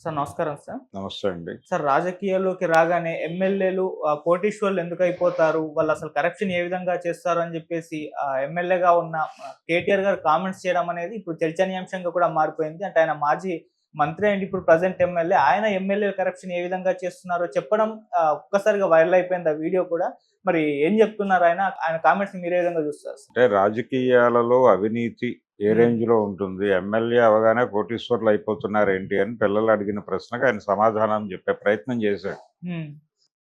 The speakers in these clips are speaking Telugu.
సార్ నమస్కారం సార్. నమస్తే అండి. సార్ రాజకీయాల్లోకి రాగానే ఎమ్మెల్యేలు కోటీశ్వరులు ఎందుకైపోతారు? వాళ్ళసలు కరప్షన్ ఏ విధంగా చేస్తారు అని జెప్పేసి ఎమ్మెల్యేగా ఉన్న కేటీఆర్ గారు కామెంట్స్ చేయడం అనేది ఇప్పుడు చర్చనీయాంశంగా కూడా మారిపోయింది. అంటే ఆయన మాజీ మంత్రి అండ్ ఇప్పుడు ప్రెజెంట్ ఎమ్మెల్యే. ఆయన ఎమ్మెల్యేల కరప్షన్ ఏ విధంగా చేస్తున్నారో చెప్పడం ఒక్కసారిగా వైరల్ అయిపోయింది ఆ వీడియో కూడా. మరి ఏం జెప్తున్నారు ఆయన? ఆయన కామెంట్స్‌ని మీరు ఏ విధంగా జూస్తారు సార్? అంటే రాజకీయాలలో అవినీతి ఏ హ్మ్. రేంజ్‌లో ఉంటుంది? ఎమ్మెల్యే అవ్వగానే కోటీశ్వరులు అయిపోతున్నారేంటి అని పిల్లలు అడిగిన ప్రశ్నకు ఆయన సమాధానం చెప్పే ప్రయత్నం చేశాడు. హ్మ్.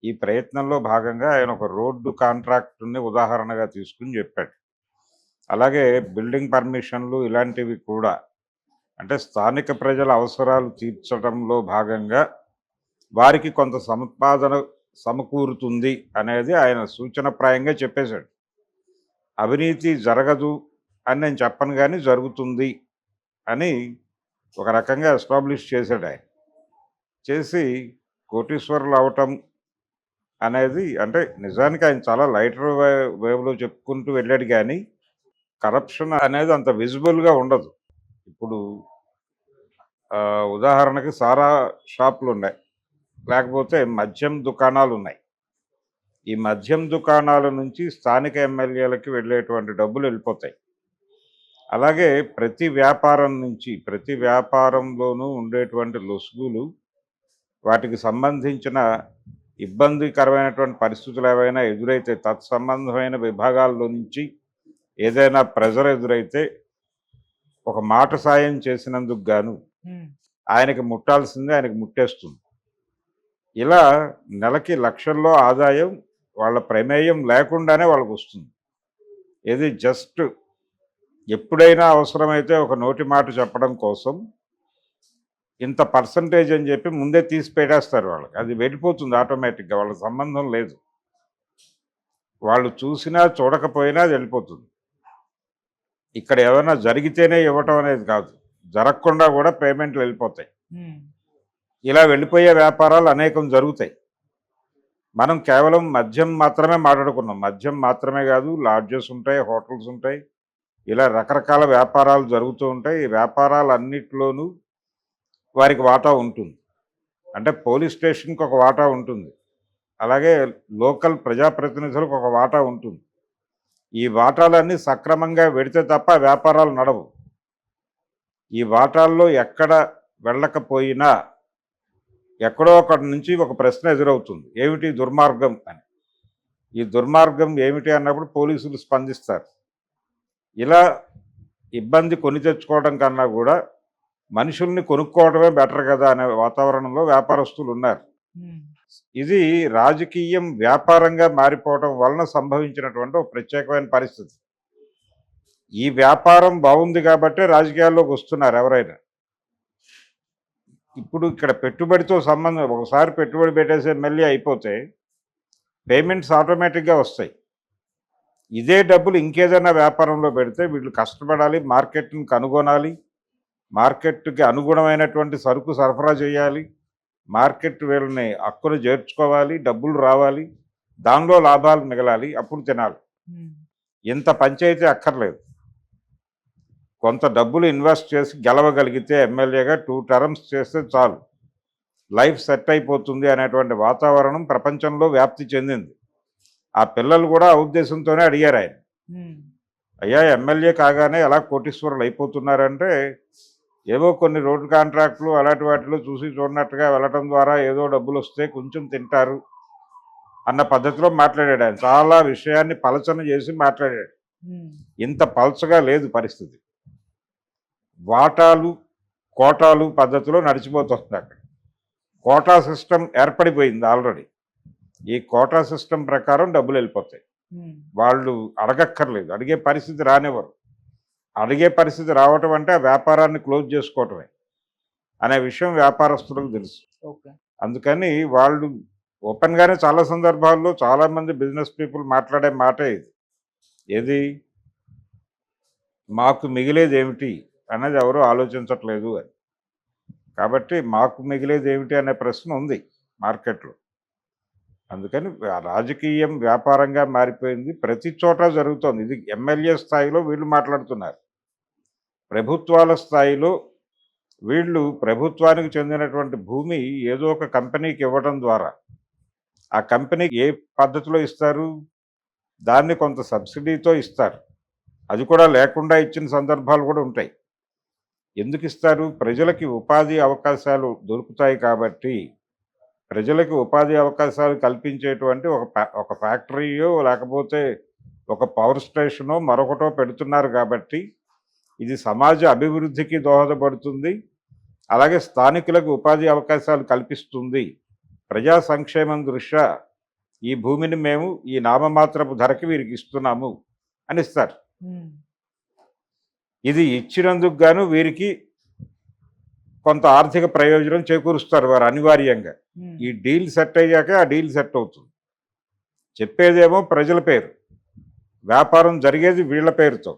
ఈ ప్రయత్నంలో భాగంగా ఆయన ఒక రోడ్డు కాంట్రాక్టుని ఉదాహరణగా తీసుకొని చెప్పాడు. అలాగే బిల్డింగ్ పర్మిషన్లు ఇలాంటివి కూడా అంటే స్థానిక ప్రజల అవసరాలు తీర్చడంలో భాగంగా వారికి కొంత సంపాదన సమకూరుతుంది అనేది ఆయన సూచనప్రాయంగా చెప్పేశాడు. అవినీతి జరగదు అని నేను చెప్పను గానీ జరుగుతుంది అని ఒక రకంగా ఎస్టాబ్లిష్ చేశాడు ఆయన. చేసి కోటీశ్వరులు అవ్వటం అనేది అంటే నిజానికి ఆయన చాలా లైటర్ వేవ్‌లో చెప్పుకుంటూ వెళ్ళాడు గానీ, కరప్షన్ అనేది అంత విజిబుల్‌గా ఉండదు. ఇప్పుడు ఉదాహరణకి సారా షాపులున్నాయి. లేకపోతే మద్యం దుకాణాలున్నాయి. ఈ మద్యం దుకాణాల నుంచి స్థానిక ఎమ్మెల్యేలకి వెళ్ళేటువంటి డబ్బులు వెళ్ళిపోతాయి. అలాగే ప్రతి వ్యాపారంలోనూ ఉండేటువంటి లొసుగులు, వాటికి సంబంధించిన ఇబ్బందికరమైనటువంటి పరిస్థితులు ఏవైనా ఎదురైతే తత్సంబంధమైన విభాగాల్లో నుంచి ఏదైనా ప్రెజర్ ఎదురైతే ఒక మాట సాయం చేసినందుకు గాను హ్మ్. ఆయనకి ముట్టాల్సిందే ఆయనకి ముట్టేస్తుంది. ఇలా నెలకి లక్షల్లో ఆదాయం వాళ్ళ ప్రమేయం లేకుండానే వాళ్ళకొస్తుంది. ఇది జస్ట్ ఎప్పుడైనా అవసరమైతే ఒక నోటి మాట చెప్పడం కోసం ఇంత పర్సంటేజ్ అని చెప్పి ముందే తీసి పెట్టేస్తారు వాళ్ళకి. అది వెళ్ళిపోతుంది ఆటోమేటిక్‌గా. వాళ్ళకి సంబంధం లేదు. వాళ్ళు చూసినా చూడకపోయినా అది వెళ్ళిపోతుంది. ఇక్కడ ఏమైనా జరిగితేనే ఇవ్వటం అనేది కాదు. జరగకుండా కూడా పేమెంట్లు వెళ్ళిపోతాయి. హ్మ్. ఇలా వెళ్ళిపోయే వ్యాపారాలు అనేకం జరుగుతాయి. మనం కేవలం మద్యం మాత్రమే మాట్లాడుకున్నాం. మద్యం మాత్రమే కాదు, లాడ్జెస్ ఉంటాయి, హోటల్స్ ఉంటాయి. ఇలా రకరకాల వ్యాపారాలు జరుగుతూ ఉంటాయి. ఈ వ్యాపారాలన్నిటిలోనూ వారికి వాటా ఉంటుంది. అంటే పోలీస్ స్టేషన్‌కి ఒక వాటా ఉంటుంది. అలాగే లోకల్ ప్రజాప్రతినిధులకు ఒక వాటా ఉంటుంది. ఈ వాటాలన్నీ సక్రమంగా వెడితే తప్ప వ్యాపారాలు నడవు. ఈ వాటాల్లో ఎక్కడ వెళ్ళకపోయినా ఎక్కడో ఒకటి నుంచి ఒక ప్రశ్న ఎదురవుతుంది. ఏమిటి దుర్మార్గం అని. ఈ దుర్మార్గం ఏమిటి అన్నప్పుడు పోలీసులు స్పందిస్తారు. ఇలా ఇబ్బంది కొని తెచ్చుకోవడం కన్నా కూడా మనుషుల్ని కొనుక్కోవడమే బెటర్ కదా అనే వాతావరణంలో వ్యాపారస్తులు ఉన్నారు. హ్మ్. ఇది రాజకీయం వ్యాపారంగా మారిపోవడం వలన సంభవించినటువంటి ఒక ప్రత్యేకమైన పరిస్థితి. ఈ వ్యాపారం బాగుంది కాబట్టే రాజకీయాల్లోకి వస్తున్నారు ఎవరైనా. ఇప్పుడు ఇక్కడ పెట్టుబడితో సంబంధం ఒకసారి పెట్టుబడి పెట్టేసి ఎమ్మెల్యే అయిపోతే పేమెంట్స్ ఆటోమేటిక్‌గా వస్తాయి. ఇదే డబ్బులు ఇంకేదైనా వ్యాపారంలో పెడితే వీళ్ళు కష్టపడాలి, మార్కెట్‌ని కనుగొనాలి, మార్కెట్‌కి అనుగుణమైనటువంటి సరుకు సరఫరా చేయాలి, మార్కెట్ వీళ్ళని హక్కున చేర్చుకోవాలి, డబ్బులు రావాలి, దానిలో లాభాలు మిగలాలి, అప్పుడు తినాలి. హ్మ్. ఇంత పంచాయితీ అక్కర్లేదు. కొంత డబ్బులు ఇన్వెస్ట్ చేసి గెలవగలిగితే ఎమ్మెల్యేగా 2 టర్మ్స్ చేస్తే చాలు. లైఫ్ సెట్ అయిపోతుంది అనేటువంటి వాతావరణం ప్రపంచంలో వ్యాప్తి చెందింది. ఆ పిల్లలు కూడా ఆ ఉద్దేశంతోనే అడిగారాయన. హ్మ్. అయ్యా ఎమ్మెల్యే కాగానే ఎలా కోటీశ్వరులు అయిపోతున్నారంటే, ఏవో కొన్ని రోడ్డు కాంట్రాక్టులు అలాంటి వాటిలో చూసి చూడనట్టుగా వెళ్ళటం ద్వారా ఏదో డబ్బులొస్తే కొంచెం తింటారు అన్న పద్ధతిలో మాట్లాడాడు ఆయన. చాలా విషయాన్ని పలచన చేసి మాట్లాడాడు. హ్మ్. ఇంత పలచగా లేదు పరిస్థితి. వాటాలు, కోటాలు పద్ధతిలో నడిచిపోతుంది అక్కడ. కోటా సిస్టమ్ ఏర్పడిపోయింది ఆల్రెడీ. ఈ కోటా సిస్టమ్ ప్రకారం డబ్బులు వెళ్ళిపోతాయి. హ్మ్. వాళ్ళు అడగక్కర్లేదు. అడిగే పరిస్థితి రానివ్వరు. అడిగే పరిస్థితి రావటం అంటే ఆ వ్యాపారాన్ని క్లోజ్ చేసుకోవటమే అనే విషయం వ్యాపారస్తులకు తెలుసు. ఓకే. అందుకని వాళ్ళు ఓపెన్‌గానే చాలా సందర్భాల్లో చాలామంది బిజినెస్ పీపుల్ మాట్లాడే మాటే ఇది. ఏది? మాకు మిగిలేదేమిటి అన్నది ఎవరు ఆలోచించట్లేదు అని. కాబట్టి మాకు మిగిలేదేమిటి అనే ప్రశ్న ఉంది మార్కెట్‌లో. అందుకని రాజకీయం వ్యాపారంగా మారిపోయింది. ప్రతి చోట జరుగుతోంది. ఇది ఎమ్మెల్యే స్థాయిలో వీళ్ళు మాట్లాడుతున్నారు. ప్రభుత్వాల స్థాయిలో వీళ్ళు ప్రభుత్వానికి చెందినటువంటి భూమి ఏదో ఒక కంపెనీకి ఇవ్వడం ద్వారా ఆ కంపెనీకి ఏ పద్ధతిలో ఇస్తారు? దాన్ని కొంత సబ్సిడీతో ఇస్తారు. అది కూడా లేకుండా ఇచ్చిన సందర్భాలు కూడా ఉంటాయి. ఎందుకు ఇస్తారు? ప్రజలకి ఉపాధి అవకాశాలు దొరుకుతాయి కాబట్టి, ప్రజలకి ఉపాధి అవకాశాలు కల్పించేటువంటి ఒక ఫ్యాక్టరీయో లేకపోతే ఒక పవర్ స్టేషనో మరొకటో పెడుతున్నారు కాబట్టి ఇది సమాజ అభివృద్ధికి దోహదపడుతుంది. అలాగే స్థానికులకు ఉపాధి అవకాశాలు కల్పిస్తుంది. ప్రజా సంక్షేమం దృష్ట్యా ఈ భూమిని మేము ఈ నామమాత్రపు ధరకి వీరికి ఇస్తున్నాము అని ఇస్తారు. ఇది ఇచ్చినందుకు గాను వీరికి కొంత ఆర్థిక ప్రయోజనం చేకూరుస్తారు వారు అనివార్యంగా. ఈ డీల్ సెట్ అయ్యాక ఆ డీల్ సెట్ అవుతుంది. చెప్పేదేమో ప్రజల పేరు, వ్యాపారం జరిగేది వీళ్ళ పేరుతో,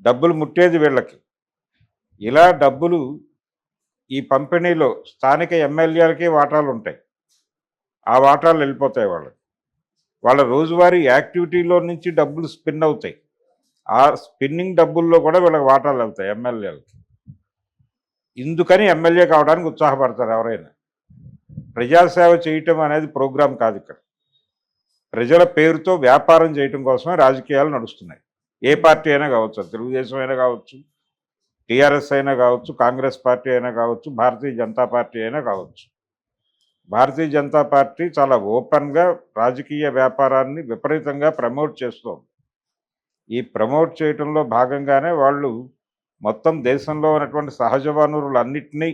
డబ్బులు ముట్టేది వీళ్ళకి. ఇలా డబ్బులు ఈ పంపిణీలో స్థానిక ఎమ్మెల్యేలకి వాటాలు ఉంటాయి. ఆ వాటాలు వెళ్ళిపోతాయి వాళ్ళకి. వాళ్ళ రోజువారీ యాక్టివిటీలో నుంచి డబ్బులు స్పిన్ అవుతాయి. ఆ స్పిన్నింగ్ డబ్బుల్లో కూడా వీళ్ళకి వాటాలు వెళ్తాయి ఎమ్మెల్యేలకి. ఇందుకని ఎమ్మెల్యే కావడానికి ఉత్సాహపడతారు ఎవరైనా. ప్రజాసేవ చేయటం అనేది ప్రోగ్రాం కాదు ఇక్కడ. ప్రజల పేరుతో వ్యాపారం చేయటం కోసమే రాజకీయాలు నడుస్తున్నాయి. ఏ పార్టీ అయినా కావచ్చు, తెలుగుదేశం అయినా కావచ్చు, టీఆర్ఎస్ అయినా కావచ్చు, కాంగ్రెస్ పార్టీ అయినా కావచ్చు, భారతీయ జనతా పార్టీ అయినా కావచ్చు. భారతీయ జనతా పార్టీ చాలా ఓపెన్గా రాజకీయ వ్యాపారాన్ని విపరీతంగా ప్రమోట్ చేస్తోంది. ఈ ప్రమోట్ చేయటంలో భాగంగానే వాళ్ళు మొత్తం దేశంలో ఉన్నటువంటి సహజ వనరులన్నింటినీ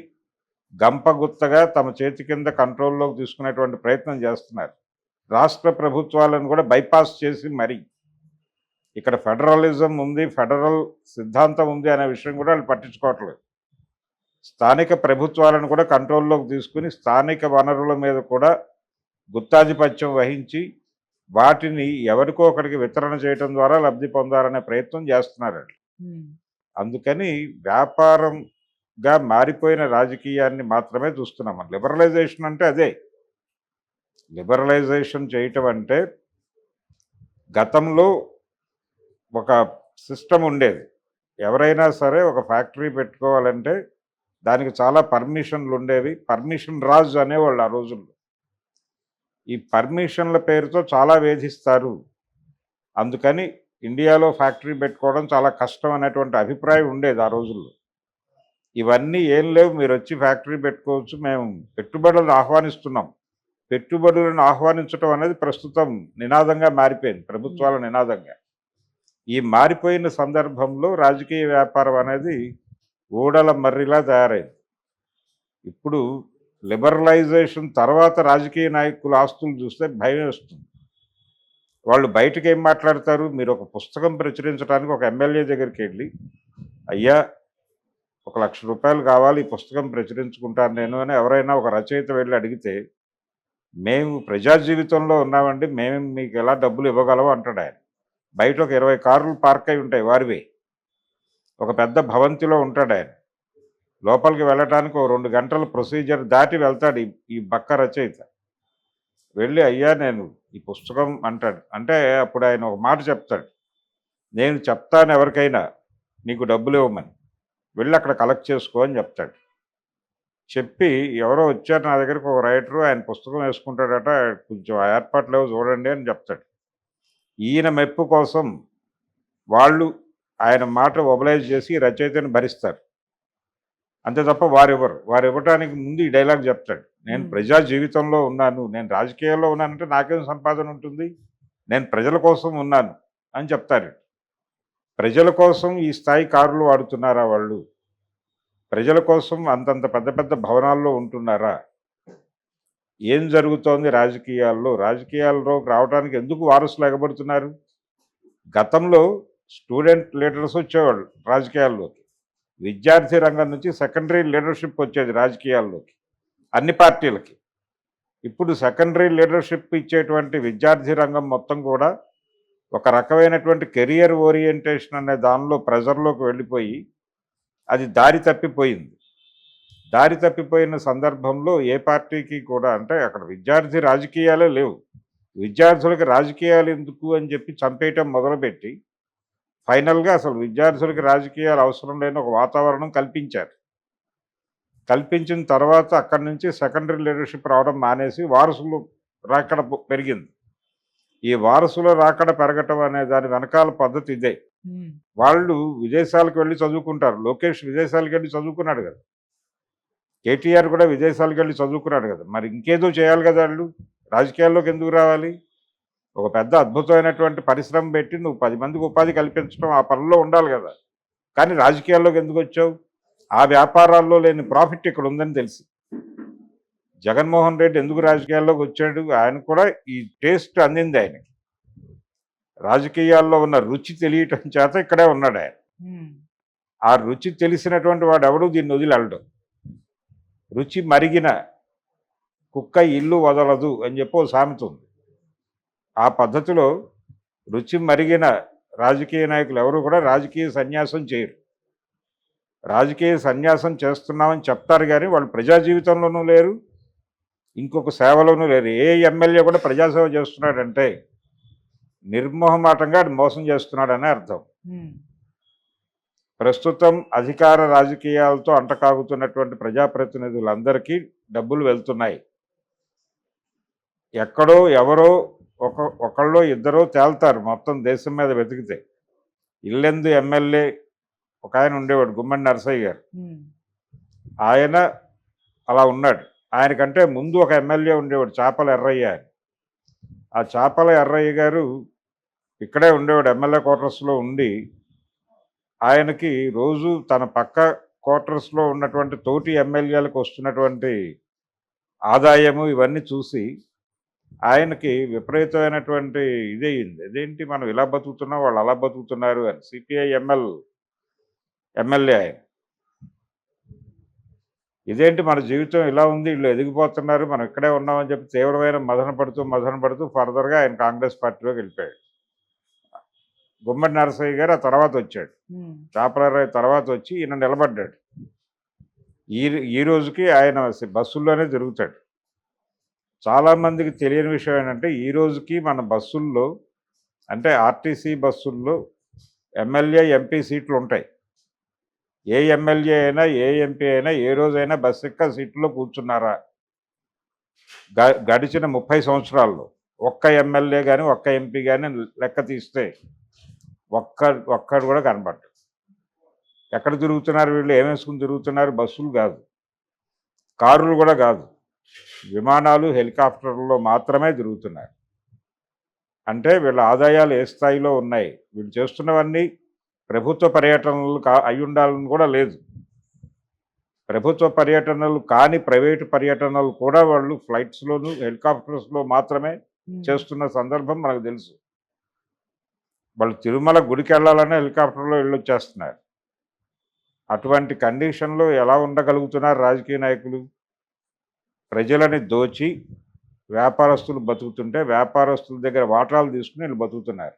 గంపగుత్తగా తమ చేతి కింద కంట్రోల్లోకి తీసుకునేటువంటి ప్రయత్నం చేస్తున్నారు. రాష్ట్ర ప్రభుత్వాలను కూడా బైపాస్ చేసి మరీ ఇక్కడ ఫెడరలిజం ఉంది, ఫెడరల్ సిద్ధాంతం ఉంది అనే విషయం కూడా వాళ్ళు పట్టించుకోవట్లేదు. స్థానిక ప్రభుత్వాలను కూడా కంట్రోల్లోకి తీసుకుని స్థానిక వనరుల మీద కూడా గుత్తాధిపత్యం వహించి వాటిని ఎవరికో ఒకరికి వితరణ చేయడం ద్వారా లబ్ధి పొందాలనే ప్రయత్నం చేస్తున్నారండి. అందుకని వ్యాపారంగా మారిపోయిన రాజకీయాన్ని మాత్రమే చూస్తున్నాం. లిబరలైజేషన్ అంటే అదే. లిబరలైజేషన్ చేయటం అంటే గతంలో ఒక సిస్టమ్ ఉండేది. ఎవరైనా సరే ఒక ఫ్యాక్టరీ పెట్టుకోవాలంటే దానికి చాలా పర్మిషన్లు ఉండేవి. పర్మిషన్ రాజు అనేవాళ్ళు ఆ రోజుల్లో. ఈ పర్మిషన్ల పేరుతో చాలా వేధిస్తారు. అందుకని ఇండియాలో ఫ్యాక్టరీ పెట్టుకోవడం చాలా కష్టం అనేటువంటి అభిప్రాయం ఉండేది ఆ రోజుల్లో. ఇవన్నీ ఏం లేవు, మీరు వచ్చి ఫ్యాక్టరీ పెట్టుకోవచ్చు, మేము పెట్టుబడులను ఆహ్వానిస్తున్నాం. పెట్టుబడులను ఆహ్వానించడం అనేది ప్రస్తుతం నినాదంగా మారిపోయింది, ప్రభుత్వాల నినాదంగా. ఈ మారిపోయిన సందర్భంలో రాజకీయ వ్యాపారం అనేది ఊడల మర్రిలా తయారైంది. ఇప్పుడు లిబరలైజేషన్ తర్వాత రాజకీయ నాయకుల ఆస్తులు చూస్తే భయం వస్తుంది. వాళ్ళు బయటకు ఏం మాట్లాడతారు? మీరు ఒక పుస్తకం ప్రచురించడానికి ఒక ఎమ్మెల్యే దగ్గరికి వెళ్ళి, అయ్యా ₹1,00,000 కావాలి, ఈ పుస్తకం ప్రచురించుకుంటాను నేను అని ఎవరైనా ఒక రచయిత వెళ్ళి అడిగితే, మేము ప్రజా జీవితంలో ఉన్నామండి, మేము మీకు ఎలా డబ్బులు ఇవ్వగలము అంటాడు ఆయన. బయట ఒక 20 కార్లు పార్క్ అయి ఉంటాయి వారివే. ఒక పెద్ద భవంతిలో ఉంటాడు ఆయన. లోపలికి వెళ్ళటానికి ఒక 2 గంటల ప్రొసీజర్ దాటి వెళ్తాడు ఈ బక్క రచయిత. వెళ్ళి, అయ్యా నేను ఈ పుస్తకం అంటాడు. అంటే అప్పుడు ఆయన ఒక మాట చెప్తాడు, నేను చెప్తాను ఎవరికైనా నీకు డబ్బులు ఇవ్వమని, వెళ్ళి అక్కడ కలెక్ట్ చేసుకో అని చెప్తాడు. చెప్పి ఎవరో వచ్చారు నా దగ్గరికి, ఒక రైటరు, ఆయన పుస్తకం వేసుకుంటాడట, కొంచెం ఏర్పాట్లు ఏవో చూడండి అని చెప్తాడు. ఈయన మెప్పు కోసం వాళ్ళు ఆయన మాట మొబలైజ్ చేసి రచయితని భరిస్తారు. అంతే తప్ప వారు ఇవ్వటానికి ముందు ఈ డైలాగ్ చెప్తాడు, నేను ప్రజా జీవితంలో ఉన్నాను, నేను రాజకీయాల్లో ఉన్నానంటే నాకేం సంపాదన ఉంటుంది, నేను ప్రజల కోసం ఉన్నాను అని చెప్తారు. ప్రజల కోసం ఈ స్థాయి కారులు వాడుతున్నారా వాళ్ళు? ప్రజల కోసం అంతంత పెద్ద పెద్ద భవనాల్లో ఉంటున్నారా? ఏం జరుగుతోంది రాజకీయాల్లో? రాజకీయాల్లోకి రావడానికి ఎందుకు వారసులు ఎగబడుతున్నారు? గతంలో స్టూడెంట్ లీడర్స్ వచ్చేవాళ్ళు రాజకీయాల్లోకి, విద్యార్థి రంగం నుంచి సెకండరీ లీడర్షిప్ వచ్చేది రాజకీయాల్లోకి అన్ని పార్టీలకి. ఇప్పుడు సెకండరీ లీడర్షిప్ ఇచ్చేటువంటి విద్యార్థి రంగం మొత్తం కూడా ఒక రకమైనటువంటి కెరియర్ ఓరియంటేషన్ అనే దానిలో ప్రెజర్లోకి వెళ్ళిపోయి అది దారి తప్పిపోయింది. దారి తప్పిపోయిన సందర్భంలో ఏ పార్టీకి కూడా, అంటే అక్కడ విద్యార్థి రాజకీయాలే లేవు, విద్యార్థులకు రాజకీయాలు ఎందుకు అని చెప్పి చంపేయటం మొదలుపెట్టి ఫైనల్గా అసలు విద్యార్థులకి రాజకీయాలు అవసరం లేని ఒక వాతావరణం కల్పించారు. కల్పించిన తర్వాత అక్కడి నుంచి సెకండరీ లీడర్షిప్ రావడం మానేసి వారసులు రాకడ పెరిగింది. ఈ వారసుల రాకడ పెరగటం అనే దాని వెనకాల పద్ధతి ఇదే. వాళ్ళు విదేశాలకు వెళ్ళి చదువుకుంటారు. లోకేష్ విదేశాలకు వెళ్ళి చదువుకున్నాడు కదా, కేటీఆర్ కూడా విదేశాలకు వెళ్ళి చదువుకున్నాడు కదా, మరి ఇంకేదో చేయాలి కదా. వాళ్ళు రాజకీయాల్లోకి ఎందుకు రావాలి? ఒక పెద్ద అద్భుతమైనటువంటి పరిశ్రమ పెట్టి నువ్వు 10 మందికి ఉపాధి కల్పించడం ఆ పనుల్లో ఉండాలి కదా. కానీ రాజకీయాల్లోకి ఎందుకు వచ్చావు? ఆ వ్యాపారాల్లో లేని ప్రాఫిట్ ఇక్కడ ఉందని తెలిసి జగన్మోహన్ రెడ్డి ఎందుకు రాజకీయాల్లోకి వచ్చాడు? ఆయన కూడా ఈ టేస్ట్ అందింది ఆయనకి. రాజకీయాల్లో ఉన్న రుచి తెలియటం చేత ఇక్కడే ఉన్నాడు ఆయన. ఆ రుచి తెలిసినటువంటి వాడు ఎవడు దీన్ని వదిలి వెళ్ళడం. రుచి మరిగిన కుక్క ఇల్లు వదలదు అని చెప్పి ఓ సామెత ఉంది. ఆ పద్ధతిలో రుచి మరిగిన రాజకీయ నాయకులు ఎవరు కూడా రాజకీయ సన్యాసం చేయరు. రాజకీయ సన్యాసం చేస్తున్నామని చెప్తారు కానీ వాళ్ళు ప్రజా జీవితంలోనూ లేరు, ఇంకొక సేవలోనూ లేరు. ఏ ఎమ్మెల్యే కూడా ప్రజాసేవ చేస్తున్నాడంటే నిర్మోహమాటంగా మోసం చేస్తున్నాడనే అర్థం. ప్రస్తుతం అధికార రాజకీయాలతో అంటకాగుతున్నటువంటి ప్రజాప్రతినిధులందరికీ డబ్బులు వెళ్తున్నాయి. ఎక్కడో ఎవరో ఒకళ్ళో ఇద్దరో తేల్తారు మొత్తం దేశం మీద వెతికితే. ఇల్లెందు ఎమ్మెల్యే ఒక ఆయన ఉండేవాడు, గుమ్మడి నరసయ్య గారు. ఆయన అలా ఉన్నాడు. ఆయనకంటే ముందు ఒక ఎమ్మెల్యే ఉండేవాడు, చాపల ఎర్రయ్య అని. ఆ చాపల ఎర్రయ్య గారు ఇక్కడే ఉండేవాడు, ఎమ్మెల్యే క్వార్టర్స్లో ఉండి ఆయనకి రోజు తన పక్క క్వార్టర్స్లో ఉన్నటువంటి తోటి ఎమ్మెల్యేలకు వస్తున్నటువంటి ఆదాయము ఇవన్నీ చూసి ఆయనకి విపరీతమైనటువంటి ఇదయింది. అదేంటి మనం ఇలా బతుకుతున్నాం, వాళ్ళు అలా బతుకుతున్నారు అని. సిపిఐ ఎమ్మెల్యే ఆయన. ఇదేంటి మన జీవితం ఇలా ఉంది, వీళ్ళు ఎదిగిపోతున్నారు, మనం ఇక్కడే ఉన్నామని చెప్పి తీవ్రమైన మదన పడుతూ ఫర్దర్గా ఆయన కాంగ్రెస్ పార్టీలోకి వెళ్ళిపోయాడు. గుమ్మడి నరసయ్య గారు ఆ తర్వాత వచ్చాడు, చాపలరాయ్ తర్వాత వచ్చి ఈయన నిలబడ్డాడు. ఈ రోజుకి ఆయన బస్సుల్లోనే తిరుగుతాడు. చాలామందికి తెలియని విషయం ఏంటంటే ఈ రోజుకి మన బస్సుల్లో అంటే ఆర్టీసీ బస్సుల్లో ఎమ్మెల్యే ఎంపీ సీట్లు ఉంటాయి. ఏ ఎమ్మెల్యే అయినా ఏ ఎంపీ అయినా ఏ రోజైనా బస్సు ఎక్క సీట్లో కూర్చున్నారా? గడిచిన 30 సంవత్సరాల్లో ఒక్క ఎమ్మెల్యే కానీ ఒక్క ఎంపీ కానీ లెక్క తీస్తే ఒక్కడు కూడా కనబడ్డాడు. ఎక్కడ తిరుగుతున్నారు వీళ్ళు, ఏమేసుకుని తిరుగుతున్నారు? బస్సులు కాదు, కారులు కూడా కాదు, విమానాలు హెలికాప్టర్లలో మాత్రమే తిరుగుతున్నారు. అంటే వీళ్ళ ఆదాయాలు ఏ స్థాయిలో ఉన్నాయి? వీళ్ళు చేస్తున్నవన్నీ ప్రభుత్వ పర్యటనలు అయి ఉండాలని కూడా లేదు. ప్రభుత్వ పర్యటనలు కాని ప్రైవేటు పర్యటనలు కూడా వాళ్ళు ఫ్లైట్స్లోను హెలికాప్టర్స్లో మాత్రమే చేస్తున్న సందర్భం మనకు తెలుసు. వాళ్ళు తిరుమల గుడికి వెళ్ళాలనే హెలికాప్టర్లో వెళ్ళొచ్చేస్తున్నారు. అటువంటి కండిషన్లో ఎలా ఉండగలుగుతున్నారు రాజకీయ నాయకులు? ప్రజలని దోచి వ్యాపారస్తులు బతుకుతుంటే వ్యాపారస్తుల దగ్గర వాటాలు తీసుకుని వీళ్ళు బతుకుతున్నారు.